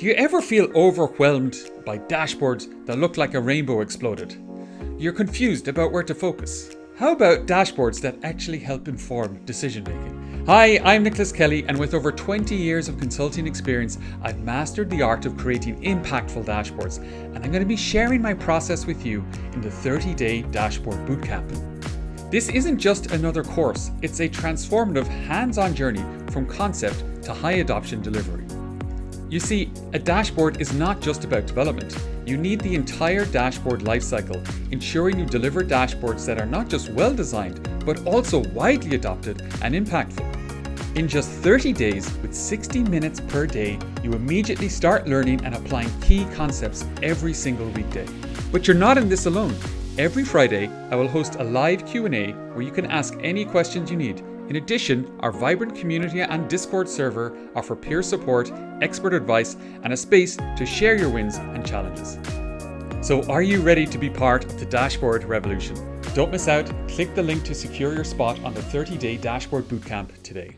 Do you ever feel overwhelmed by dashboards that look like a rainbow exploded? You're confused about where to focus. How about dashboards that actually help inform decision making? Hi, I'm Nicholas Kelly, and with over 20 years of consulting experience, I've mastered the art of creating impactful dashboards, and I'm going to be sharing my process with you in the 30-day Dashboard Bootcamp. This isn't just another course, it's a transformative hands-on journey from concept to high adoption delivery. You see, a dashboard is not just about development. You need the entire dashboard lifecycle, ensuring you deliver dashboards that are not just well designed, but also widely adopted and impactful. In just 30 days, with 60 minutes per day, you immediately start learning and applying key concepts every single weekday. But you're not in this alone. Every Friday, I will host a live Q&A where you can ask any questions you need. In addition, our vibrant community and Discord server offer peer support, expert advice, and a space to share your wins and challenges. So are you ready to be part of the Dashboard revolution? Don't miss out. Click the link to secure your spot on the 30-day Dashboard Bootcamp today.